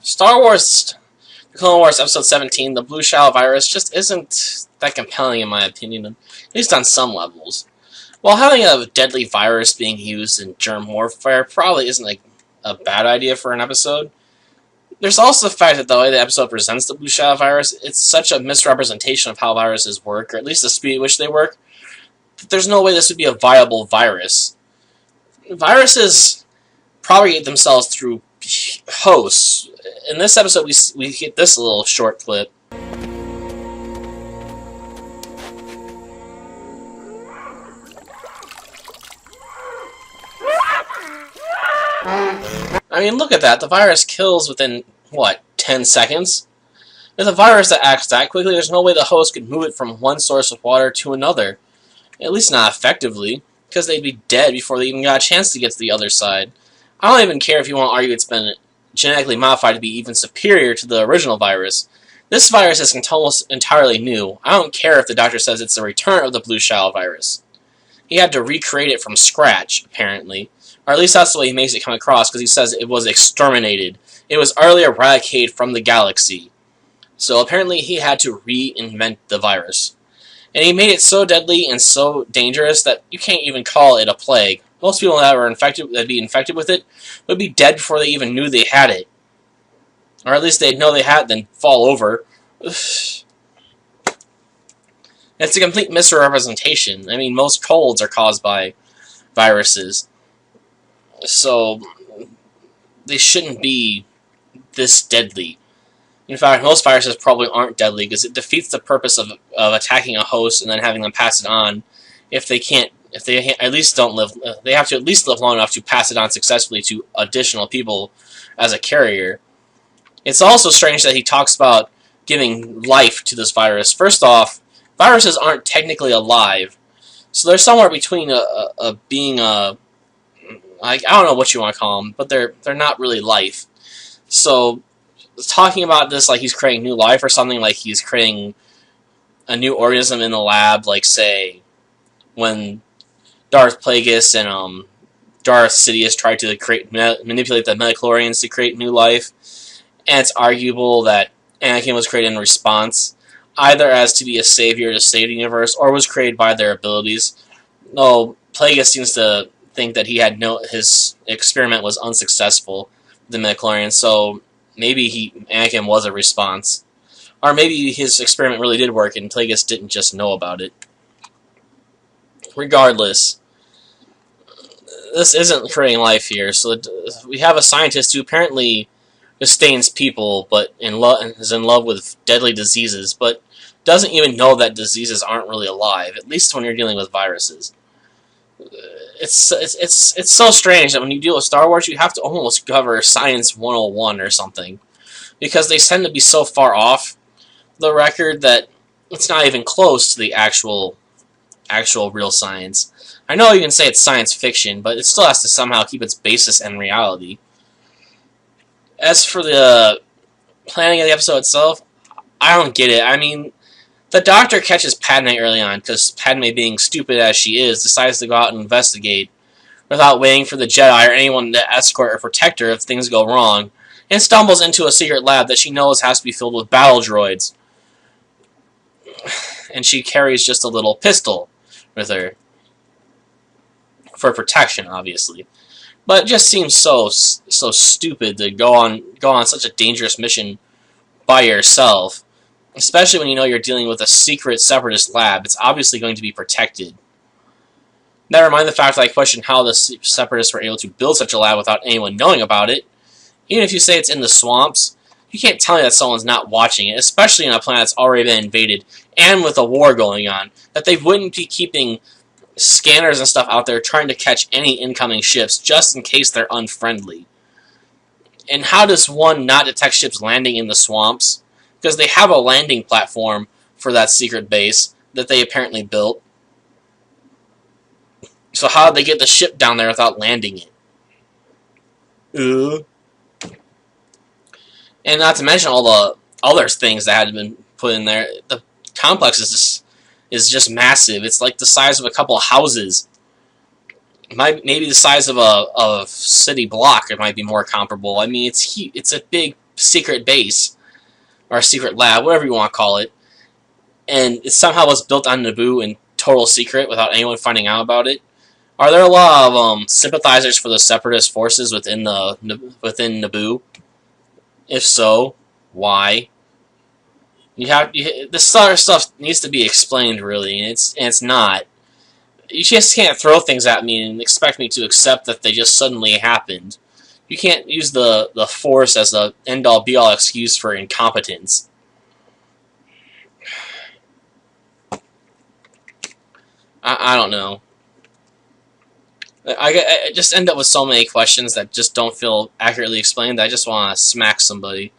Star Wars, the Clone Wars Episode 17, the Blue Shell virus, just isn't that compelling in my opinion, at least on some levels. While having a deadly virus being used in germ warfare probably isn't like a bad idea for an episode, there's also the fact that the way the episode presents the Blue Shell virus, it's such a misrepresentation of how viruses work, or at least the speed at which they work, that there's no way this would be a viable virus. Viruses propagate themselves through hosts. In this episode, we get this little short clip. I mean, look at that. The virus kills within, what, 10 seconds? With a virus that acts that quickly, there's no way the host could move it from one source of water to another. At least not effectively, because they'd be dead before they even got a chance to get to the other side. I don't even care if you want to argue it's been genetically modified to be even superior to the original virus. This virus is almost entirely new. I don't care if the doctor says it's a return of the Blue Shell virus. He had to recreate it from scratch, apparently. Or at least that's the way he makes it come across, because he says it was exterminated. It was utterly eradicated from the galaxy. So apparently he had to reinvent the virus. And he made it so deadly and so dangerous that you can't even call it a plague. Most people that were infected, that'd be infected with it, would be dead before they even knew they had it. Or at least they'd know they had it, then fall over. It's a complete misrepresentation. I mean, most colds are caused by viruses. So, they shouldn't be this deadly. In fact, most viruses probably aren't deadly because it defeats the purpose of attacking a host and then having them pass it on. If they at least don't live, they have to at least live long enough to pass it on successfully to additional people as a carrier. It's also strange that he talks about giving life to this virus. First off, viruses aren't technically alive, so they're somewhere between being a I don't know what you want to call them, but they're not really life. So talking about this like he's creating new life or something, like he's creating a new organism in the lab, like say when Darth Plagueis and Darth Sidious tried to manipulate the midichlorians to create new life, and it's arguable that Anakin was created in response, either as to be a savior to save the universe, or was created by their abilities. No, Plagueis seems to think that his experiment was unsuccessful with the midichlorians, so maybe Anakin was a response. Or maybe his experiment really did work and Plagueis didn't just know about it. Regardless, this isn't creating life here. So we have a scientist who apparently disdains people, but is in love with deadly diseases, but doesn't even know that diseases aren't really alive, at least when you're dealing with viruses. It's so strange that when you deal with Star Wars, you have to almost cover Science 101 or something, because they tend to be so far off the record that it's not even close to the actual real science. I know you can say it's science fiction, but it still has to somehow keep its basis in reality. As for the planning of the episode itself, I don't get it. I mean, the Doctor catches Padme early on, because Padme, being stupid as she is, decides to go out and investigate without waiting for the Jedi or anyone to escort or protect her if things go wrong, and stumbles into a secret lab that she knows has to be filled with battle droids. And she carries just a little pistol with her. For protection, obviously. But it just seems so stupid to go on such a dangerous mission by yourself. Especially when you know you're dealing with a secret separatist lab. It's obviously going to be protected. Never mind the fact that I question how the separatists were able to build such a lab without anyone knowing about it. Even if you say it's in the swamps, you can't tell me that someone's not watching it, especially on a planet that's already been invaded and with a war going on, that they wouldn't be keeping scanners and stuff out there trying to catch any incoming ships just in case they're unfriendly. And how does one not detect ships landing in the swamps? Because they have a landing platform for that secret base that they apparently built. So how did they get the ship down there without landing it? And not to mention all the other things that had been put in there. The complex is just massive. It's like the size of a couple of houses. Maybe the size of a city block. It might be more comparable. I mean, it's a big secret base, or a secret lab, whatever you want to call it, and it somehow was built on Naboo in total secret without anyone finding out about it? Are there a lot of sympathizers for the separatist forces within Naboo? If so, why? This sort of stuff needs to be explained, really, and it's not. You just can't throw things at me and expect me to accept that they just suddenly happened. You can't use the Force as the end-all be-all excuse for incompetence. I don't know. I just end up with so many questions that just don't feel accurately explained that I just want to smack somebody.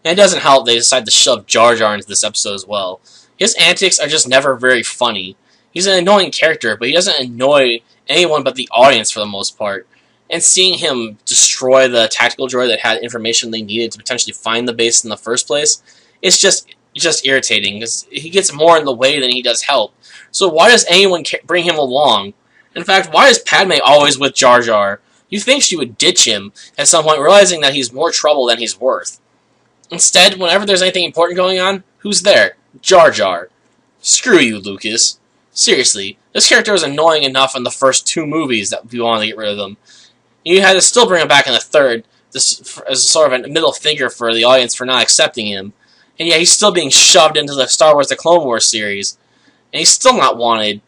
And it doesn't help they decide to shove Jar Jar into this episode as well. His antics are just never very funny. He's an annoying character, but he doesn't annoy anyone but the audience for the most part. And seeing him destroy the tactical droid that had information they needed to potentially find the base in the first place, it's just irritating, because he gets more in the way than he does help. So why does anyone bring him along? In fact, why is Padme always with Jar Jar? You think she would ditch him at some point, realizing that he's more trouble than he's worth. Instead, whenever there's anything important going on, who's there? Jar Jar. Screw you, Lucas. Seriously, this character was annoying enough in the first 2 movies that we wanted to get rid of him. You had to still bring him back in the third, as sort of a middle finger for the audience for not accepting him. And yet he's still being shoved into the Star Wars The Clone Wars series. And he's still not wanted.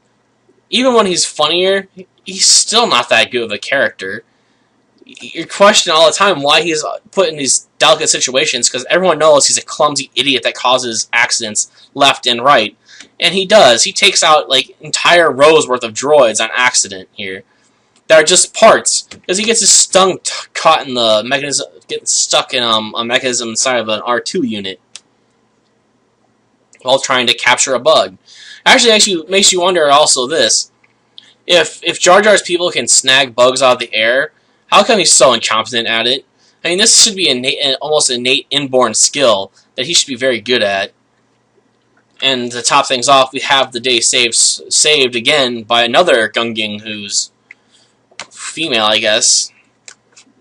Even when he's funnier, he's still not that good of a character. You're questioning all the time why he's put in these delicate situations, because everyone knows he's a clumsy idiot that causes accidents left and right. And he does. He takes out, like, entire rows worth of droids on accident here. That are just parts. Because he gets his tongue caught in the mechanism, getting stuck in a mechanism inside of an R2 unit while trying to capture a bug. Actually makes you wonder also this. If Jar Jar's people can snag bugs out of the air, how come he's so incompetent at it? I mean, this should be an almost innate inborn skill that he should be very good at. And to top things off, we have the day saved again by another Gungan who's female, I guess.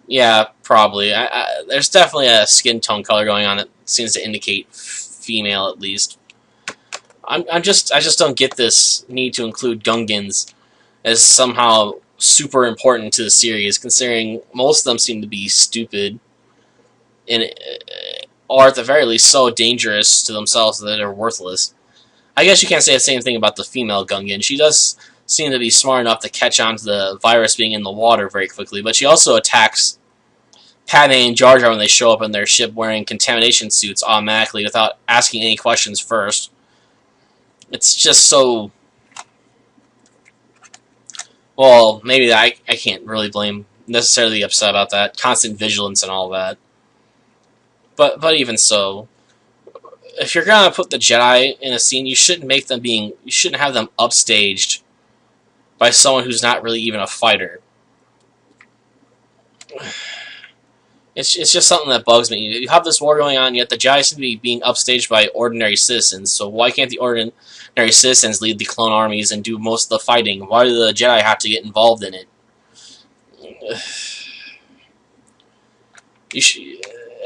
Yeah, probably. There's definitely a skin tone color going on that seems to indicate female, at least. I just don't get this need to include Gungans as somehow super important to the series, considering most of them seem to be stupid, or at the very least so dangerous to themselves that they're worthless. I guess you can't say the same thing about the female Gungan. She does seem to be smart enough to catch on to the virus being in the water very quickly, but she also attacks Padme and Jar Jar when they show up in their ship wearing contamination suits automatically without asking any questions first. It's just so... Well, maybe I can't really blame necessarily upset about that. Constant vigilance and all that. But even so, if you're gonna put the Jedi in a scene, you shouldn't have them upstaged by someone who's not really even a fighter. It's just something that bugs me. You have this war going on, yet the Jedi seem to be being upstaged by ordinary citizens. So why can't the ordinary citizens lead the clone armies and do most of the fighting? Why do the Jedi have to get involved in it?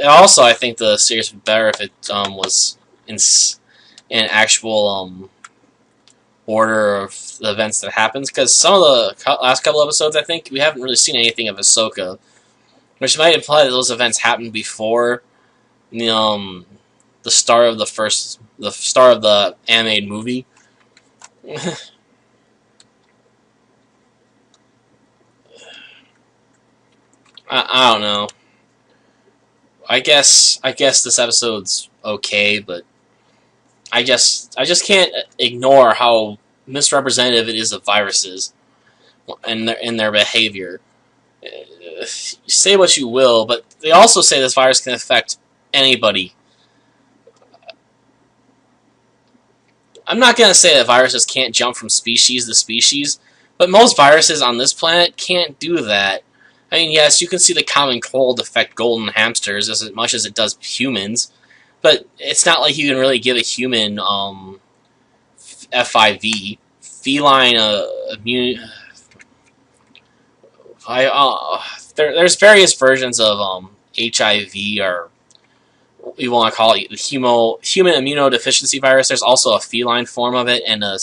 Also, I think the series would be better if it was in an actual order of the events that happens. Because some of the last couple episodes, I think, we haven't really seen anything of Ahsoka, which might imply that those events happened before the start of the animated movie. I don't know. I guess this episode's okay, but I just can't ignore how misrepresentative it is of viruses and their behavior. Say what you will, but they also say this virus can affect anybody. I'm not going to say that viruses can't jump from species to species, but most viruses on this planet can't do that. I mean, yes, you can see the common cold affect golden hamsters as much as it does humans, but it's not like you can really give a human FIV, feline immune. There's various versions of HIV or you want to call it the human immunodeficiency virus. There's also a feline form of it, and a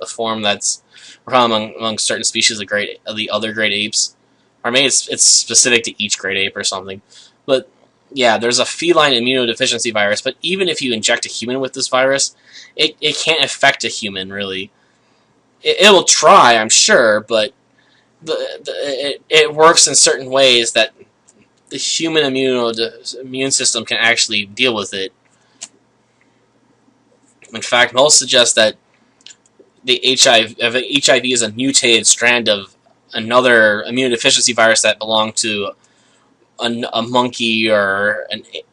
form that's found among certain species of the other great apes, or maybe it's specific to each great ape or something. But yeah, there's a feline immunodeficiency virus. But even if you inject a human with this virus, it can't affect a human really. It will try, I'm sure, but it works in certain ways that the human immune system can actually deal with it. In fact, most suggest that the HIV is a mutated strand of another immunodeficiency virus that belonged to a monkey or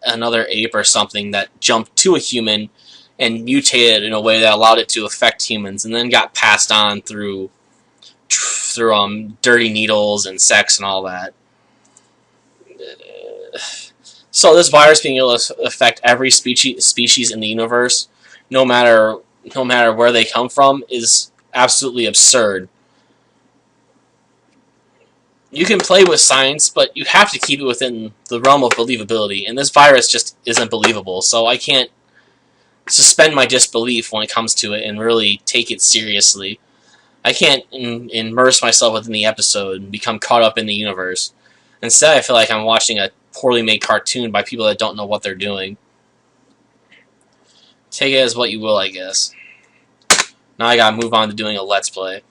another ape or something that jumped to a human and mutated in a way that allowed it to affect humans, and then got passed on through dirty needles and sex and all that. So this virus being able to affect every species in the universe, no matter where they come from, is absolutely absurd. You can play with science, but you have to keep it within the realm of believability, and this virus just isn't believable, so I can't suspend my disbelief when it comes to it and really take it seriously. I can't immerse myself within the episode and become caught up in the universe. Instead, I feel like I'm watching a poorly made cartoon by people that don't know what they're doing. Take it as what you will, I guess. Now I gotta move on to doing a Let's Play.